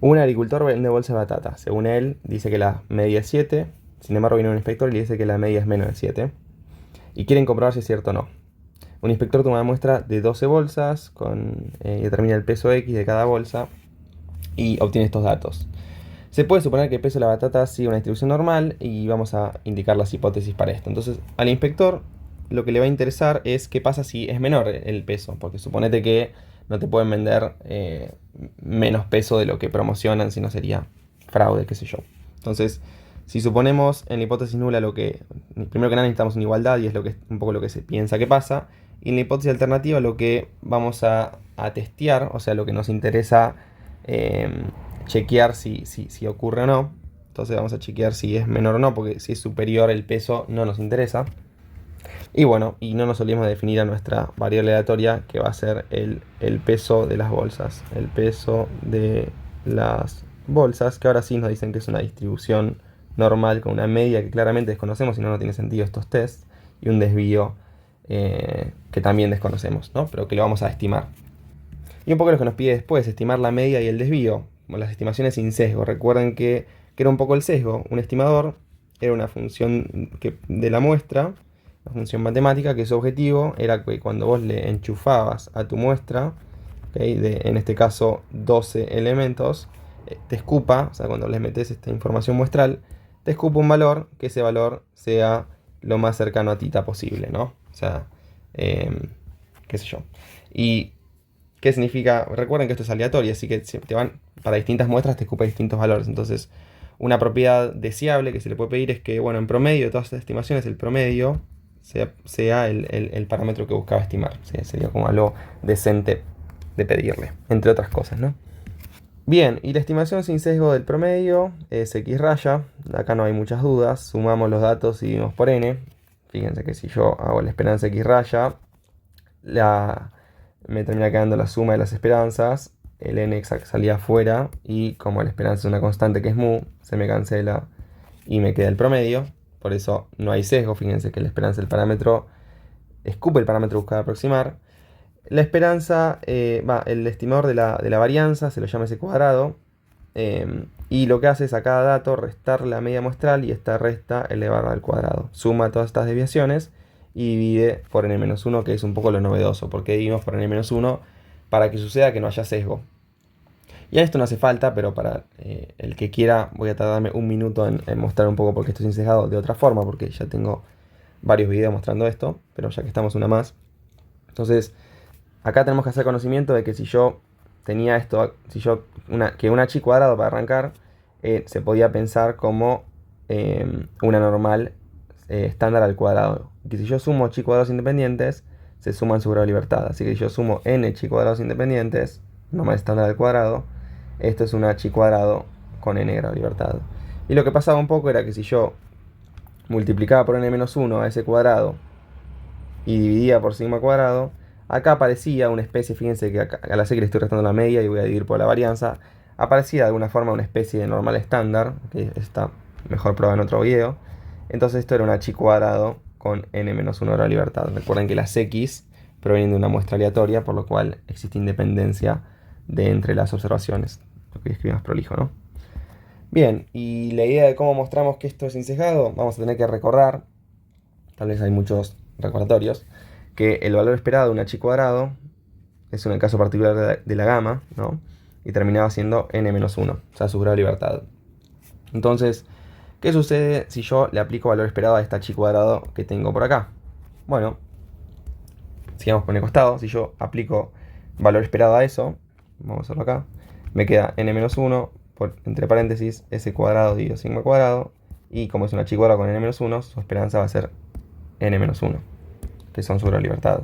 Un agricultor vende bolsa de batata. Según él, dice que la media es 7. Sin embargo, viene un inspector y le dice que la media es menos de 7. Y quieren comprobar si es cierto o no. Un inspector toma una muestra de 12 bolsas y determina el peso X de cada bolsa y obtiene estos datos. Se puede suponer que el peso de la batata sigue una distribución normal y vamos a indicar las hipótesis para esto. Entonces, al inspector lo que le va a interesar es qué pasa si es menor el peso, porque suponete que no te pueden vender menos peso de lo que promocionan, si no sería fraude, qué sé yo. Entonces, si suponemos en la hipótesis nula primero que nada necesitamos una igualdad y es un poco lo que se piensa que pasa, y en la hipótesis alternativa lo que vamos a testear, o sea, lo que nos interesa chequear si ocurre o no. Entonces vamos a chequear si es menor o no, porque si es superior el peso no nos interesa. Y bueno, y no nos olvidemos de definir a nuestra variable aleatoria, que va a ser el peso de las bolsas. El peso de las bolsas, que ahora sí nos dicen que es una distribución normal con una media que claramente desconocemos, si no, no tiene sentido estos tests, y un desvío que también desconocemos, ¿no? Pero que lo vamos a estimar. Y un poco lo que nos pide después, estimar la media y el desvío, como las estimaciones sin sesgo. Recuerden que era un poco el sesgo. Un estimador era una función de la muestra, una función matemática, que su objetivo era que cuando vos le enchufabas a tu muestra, ¿okay? En este caso 12 elementos, te escupa, o sea, cuando les metes esta información muestral, te escupa un valor, que ese valor sea lo más cercano a tita posible, ¿no? O sea, qué sé yo. Y ¿qué significa? Recuerden que esto es aleatorio, así que para distintas muestras te escupe distintos valores. Entonces, una propiedad deseable que se le puede pedir es que, bueno, en promedio de todas estas estimaciones, el promedio sea el parámetro que buscaba estimar. ¿Sí? Sería como algo decente de pedirle, entre otras cosas, ¿no? Bien, y la estimación sin sesgo del promedio es x raya. Acá no hay muchas dudas. Sumamos los datos y dividimos por n. Fíjense que si yo hago la esperanza x raya, me termina quedando la suma de las esperanzas. El n salía afuera y como la esperanza es una constante que es mu, se me cancela y me queda el promedio. Por eso no hay sesgo. Fíjense que la esperanza del parámetro escupe el parámetro buscado aproximar. La esperanza, el estimador de la varianza se lo llama ese cuadrado. Y lo que hace es a cada dato restar la media muestral y esta resta elevarla al cuadrado. Suma todas estas desviaciones y divide por n-1, que es un poco lo novedoso, porque dividimos por n-1 para que suceda que no haya sesgo. Y a esto no hace falta, pero para el que quiera voy a tardarme un minuto en mostrar un poco por qué esto es insesgado de otra forma, porque ya tengo varios videos mostrando esto, pero ya que estamos una más. Entonces, acá tenemos que hacer conocimiento de que si yo tenía esto, que un h cuadrado para arrancar, se podía pensar como una normal estándar al cuadrado. Que si yo sumo chi cuadrados independientes, se suman su grado de libertad. Así que si yo sumo n chi cuadrados independientes, normal estándar al cuadrado, esto es un h cuadrado con n grado de libertad. Y lo que pasaba un poco era que si yo multiplicaba por n-1 a ese cuadrado y dividía por sigma cuadrado, acá aparecía una especie, fíjense que acá, a la C que le estoy restando la media y voy a dividir por la varianza, aparecía de alguna forma una especie de normal estándar, que está mejor probado en otro video. Entonces esto era un h cuadrado con n-1 grado de libertad. Recuerden que las x provienen de una muestra aleatoria, por lo cual existe independencia entre las observaciones. Lo que escribí más prolijo, ¿no? Bien, y la idea de cómo mostramos que esto es insesgado, vamos a tener que recordar, tal vez hay muchos recordatorios, que el valor esperado de un h cuadrado es en el caso particular de la gama, ¿no? Y terminaba siendo n-1, o sea, su grado de libertad. Entonces, ¿qué sucede si yo le aplico valor esperado a este h cuadrado que tengo por acá? Bueno, sigamos por el costado. Si yo aplico valor esperado a eso, vamos a hacerlo acá, me queda n-1 por, entre paréntesis, s cuadrado dividido sigma cuadrado, y como es un h cuadrado con n-1, su esperanza va a ser n-1, que son su grado de libertad.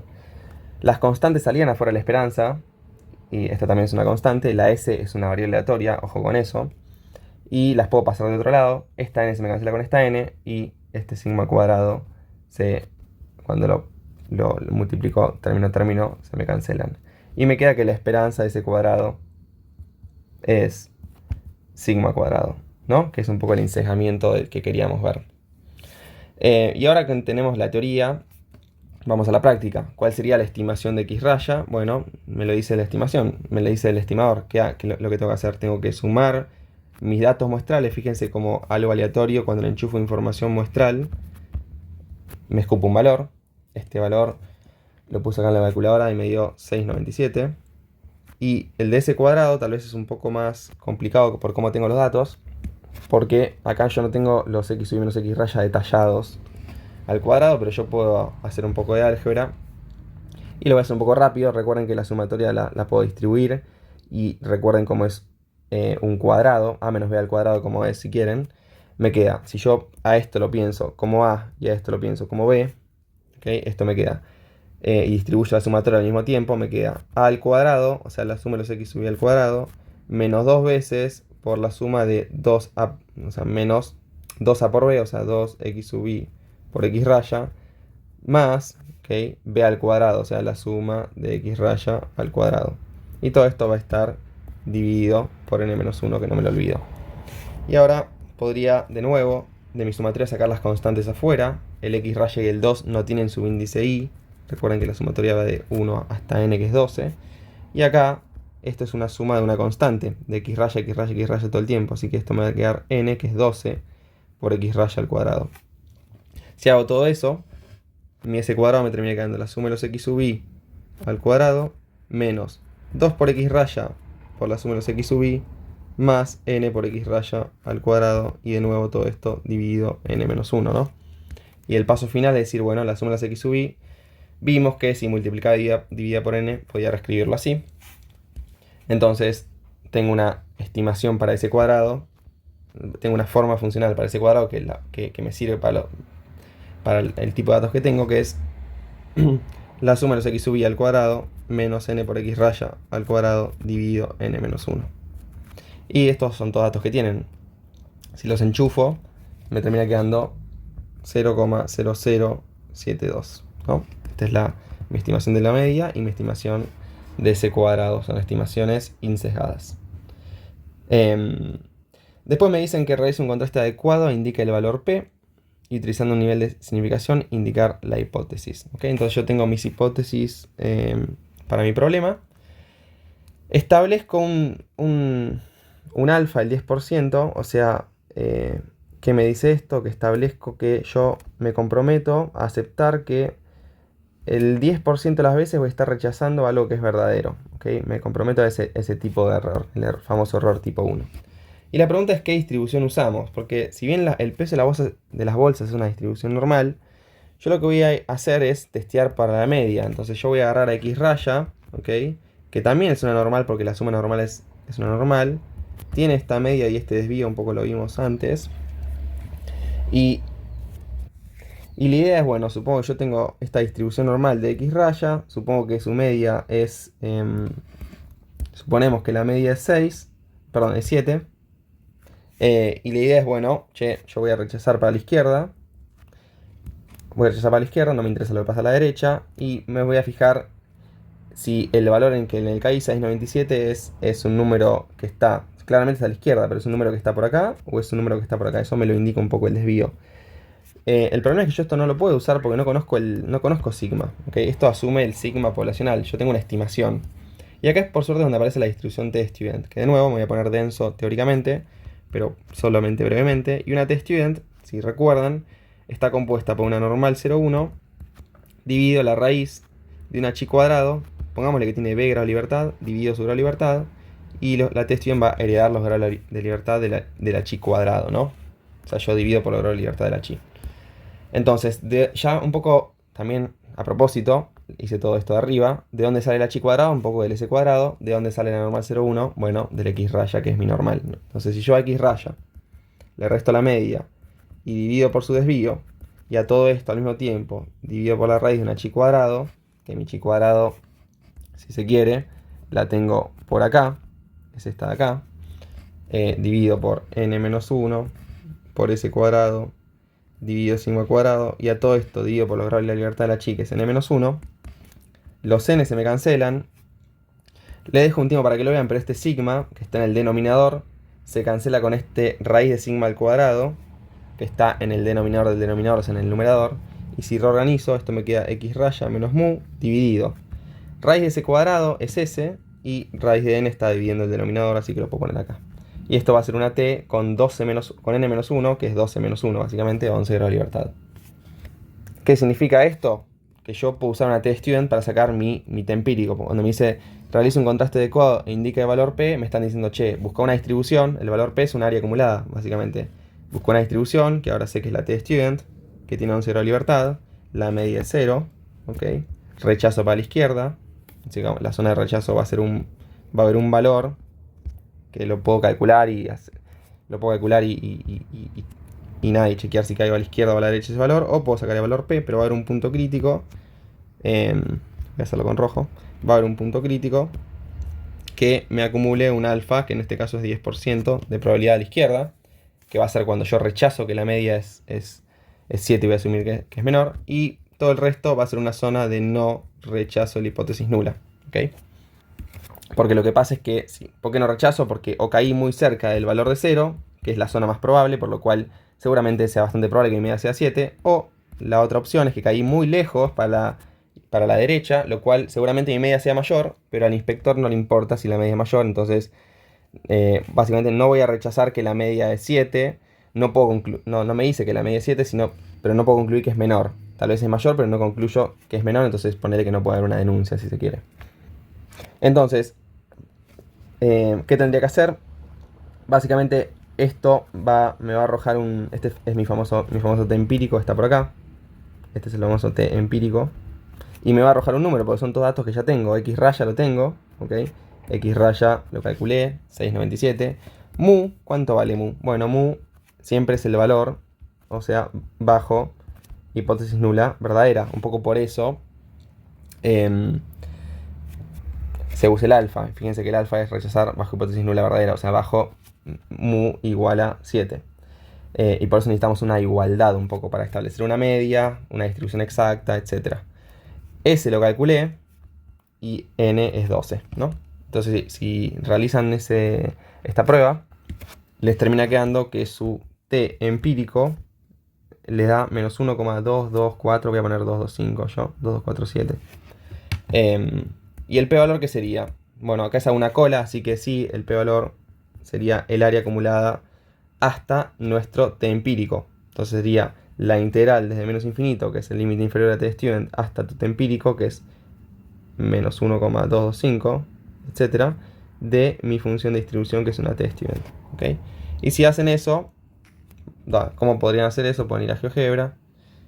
Las constantes salían afuera de la esperanza, y esta también es una constante. La s es una variable aleatoria, ojo con eso. Y las puedo pasar del otro lado. Esta n se me cancela con esta n, y este sigma cuadrado, cuando lo multiplico término a término, se me cancelan. Y me queda que la esperanza de ese cuadrado es sigma cuadrado, ¿no? Que es un poco el ensejamiento del que queríamos ver. Y ahora que tenemos la teoría, Vamos a la práctica. ¿Cuál sería la estimación de x raya? Bueno, me lo dice la estimación, me lo dice el estimador. Lo que tengo que hacer? Tengo que sumar mis datos muestrales. Fíjense como algo aleatorio, cuando le enchufo información muestral, me escupo un valor. Este valor lo puse acá en la calculadora y me dio 6,97. Y el de ese cuadrado tal vez es un poco más complicado por cómo tengo los datos, porque acá yo no tengo los x sub menos x raya detallados al cuadrado, pero yo puedo hacer un poco de álgebra y lo voy a hacer un poco rápido. Recuerden que la sumatoria la puedo distribuir, y recuerden cómo es un cuadrado, a menos b al cuadrado, como es si quieren. Me queda, si yo a esto lo pienso como a y a esto lo pienso como b, ¿okay? Esto me queda, y distribuyo la sumatoria al mismo tiempo, me queda a al cuadrado, o sea, la suma de los x sub al cuadrado, menos 2 veces por la suma de 2a, o sea, menos 2a por b, o sea, 2x sub i por x raya, más, ¿okay? B al cuadrado, o sea, la suma de x raya al cuadrado. Y todo esto va a estar dividido por n-1, que no me lo olvido. Y ahora podría, de nuevo, de mi sumatoria sacar las constantes afuera. El x raya y el 2 no tienen subíndice i. Recuerden que la sumatoria va de 1 hasta n, que es 12. Y acá, esto es una suma de una constante, de x raya, x raya, x raya todo el tiempo. Así que esto me va a quedar n, que es 12, por x raya al cuadrado. Si hago todo eso, mi s cuadrado me termina quedando la suma de los x sub i al cuadrado, menos 2 por x raya por la suma de los x sub i, más n por x raya al cuadrado, y de nuevo todo esto dividido n-1, ¿no? Y el paso final es decir, bueno, la suma de las x sub i, vimos que si multiplicaba dividida por n, podía reescribirlo así. Entonces, tengo una estimación para ese cuadrado, tengo una forma funcional para ese cuadrado que me sirve para el tipo de datos que tengo, que es la suma de los x sub i al cuadrado menos n por x raya al cuadrado dividido n-1. Y estos son todos datos que tienen. Si los enchufo, me termina quedando 0,0072, ¿no? Esta es mi estimación de la media y mi estimación de ese cuadrado. Son estimaciones insesgadas. Después me dicen que realice un contraste adecuado, indica el valor P, y utilizando un nivel de significación, indicar la hipótesis. ¿Okay? Entonces yo tengo mis hipótesis para mi problema. Establezco un alfa, el 10%, o sea, ¿qué me dice esto? Que establezco que yo me comprometo a aceptar que el 10% de las veces voy a estar rechazando algo que es verdadero. ¿Okay? Me comprometo a ese tipo de error, el famoso error tipo 1. Y la pregunta es qué distribución usamos, porque si bien el peso de las bolsas es una distribución normal, yo lo que voy a hacer es testear para la media. Entonces yo voy a agarrar a x raya, ¿okay? Que también es una normal porque la suma normal es una normal. Tiene esta media y este desvío, un poco lo vimos antes. Y la idea es, bueno, supongo que yo tengo esta distribución normal de x raya, supongo que su media es, suponemos que la media es 6, perdón, es 7. Y la idea es, bueno, yo voy a rechazar para la izquierda. Voy a rechazar para la izquierda, no me interesa lo que pasa a la derecha. Y me voy a fijar si el valor en el KI 697 es un número que está, claramente está a la izquierda, pero es un número que está por acá o es un número que está por acá. Eso me lo indica un poco el desvío. El problema es que yo esto no lo puedo usar porque no conozco sigma. ¿Okay? Esto asume el sigma poblacional. Yo tengo una estimación. Y acá es por suerte donde aparece la distribución t-student, que de nuevo me voy a poner denso teóricamente, pero solamente brevemente. Y una t-student, si recuerdan, está compuesta por una normal 0,1 dividido la raíz de una chi cuadrado, pongámosle que tiene b grado de libertad, dividido su grado de libertad, y la t-student va a heredar los grados de libertad de la chi cuadrado, ¿no? O sea, yo divido por los grados de libertad de la chi. Entonces, ya un poco también a propósito, hice todo esto de arriba. ¿De dónde sale la chi cuadrado? Un poco del s cuadrado. ¿De dónde sale la normal 0,1? Bueno, del x raya, que es mi normal. Entonces, si yo a x raya le resto la media y divido por su desvío, y a todo esto al mismo tiempo divido por la raíz de una chi cuadrado, que mi chi cuadrado, si se quiere, la tengo por acá, es esta de acá, divido por n-1 por s cuadrado dividido sigma cuadrado, y a todo esto divido por los grados de la libertad de la chi, que es n-1, los n se me cancelan, le dejo un tiempo para que lo vean, pero este sigma, que está en el denominador, se cancela con este raíz de sigma al cuadrado, que está en el denominador del denominador, o sea, en el numerador, Y si reorganizo, esto me queda x raya menos mu dividido. Raíz de ese cuadrado es s y raíz de n está dividiendo el denominador, así que lo puedo poner acá. Y esto va a ser una t con, con n menos 1, que es 12 menos 1, básicamente 11 grados de libertad. ¿Qué significa esto? Que yo puedo usar una t-student para sacar mi t empírico. Cuando me dice realiza un contraste adecuado e indica el valor p, me están diciendo, che, busca una distribución, el valor p es un área acumulada, básicamente. Busco una distribución, que ahora sé que es la t-student, que tiene 11 grados de libertad, la media es 0, ¿ok? Rechazo para la izquierda, así que la zona de rechazo va a haber un valor que lo puedo calcular y nada, y chequear si caigo a la izquierda o a la derecha ese valor, o puedo sacar el valor p, pero va a haber un punto crítico, voy a hacerlo con rojo, va a haber un punto crítico que me acumule un alfa, que en este caso es 10% de probabilidad a la izquierda, que va a ser cuando yo rechazo que la media es 7 y voy a asumir que es menor, y todo el resto va a ser una zona de no rechazo de la hipótesis nula, ¿ok? Porque lo que pasa es que, ¿por qué no rechazo? Porque o caí muy cerca del valor de 0, que es la zona más probable, por lo cual seguramente sea bastante probable que mi media sea 7, o la otra opción es que caí muy lejos para la derecha, lo cual seguramente mi media sea mayor, pero al inspector no le importa si la media es mayor, entonces básicamente no voy a rechazar que la media es 7, no me dice que la media es 7, pero no puedo concluir que es menor. Tal vez es mayor, pero no concluyo que es menor, entonces ponerle que no puede haber una denuncia si se quiere. Entonces, ¿qué tendría que hacer? Básicamente esto me va a arrojar este es mi famoso t empírico, está por acá. Este es el famoso t empírico. Y me va a arrojar un número, porque son todos datos que ya tengo. X raya lo tengo, ¿ok? X raya lo calculé, 6,97. Mu, ¿cuánto vale mu? Bueno, mu siempre es el valor, o sea, bajo hipótesis nula verdadera. Un poco por eso se usa el alfa. Fíjense que el alfa es rechazar bajo hipótesis nula verdadera, o sea, bajo mu igual a 7. Y por eso necesitamos una igualdad un poco para establecer una media, una distribución exacta, etc. S lo calculé y n es 12, ¿no? Entonces, si realizan esta prueba, les termina quedando que su t empírico les da menos 1,224, voy a poner 225 yo, 2247. ¿Y el p-valor qué sería? Bueno, acá es a una cola, así que sí, el p-valor sería el área acumulada hasta nuestro t empírico. Entonces sería la integral desde menos infinito, que es el límite inferior a t-student, hasta tu t empírico, que es menos 1,225, etc., de mi función de distribución, que es una t-student. ¿Okay? Y si hacen eso, ¿cómo podrían hacer eso? Pueden ir a GeoGebra,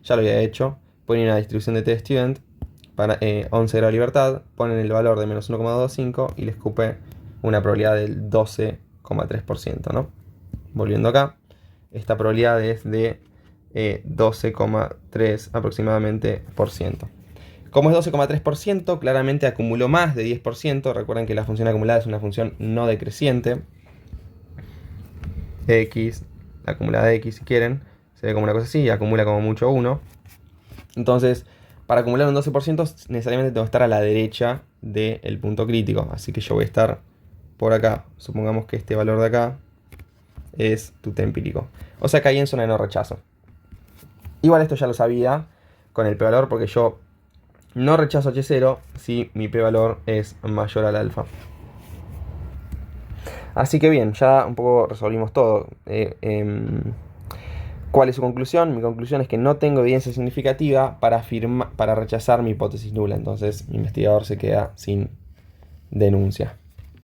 ya lo había hecho, pueden ir a la distribución de t-student, para 11 grados de libertad, ponen el valor de menos 1,25 y les escupe una probabilidad del 12,3%, ¿no? Volviendo acá, esta probabilidad es de 12,3 aproximadamente por ciento. Como es 12,3%, claramente acumuló más de 10%. Recuerden que la función acumulada es una función no decreciente. X, la acumulada de X si quieren, se ve como una cosa así, y acumula como mucho 1. Entonces, para acumular un 12% necesariamente tengo que estar a la derecha del punto crítico. Así que yo voy a estar por acá. Supongamos que este valor de acá es tu t empírico. O sea que ahí en zona de no rechazo. Igual esto ya lo sabía con el p-valor, porque yo no rechazo H0 si mi p-valor es mayor al alfa. Así que bien, ya un poco resolvimos todo. ¿Cuál es su conclusión? Mi conclusión es que no tengo evidencia significativa para rechazar mi hipótesis nula. Entonces mi investigador se queda sin denuncia.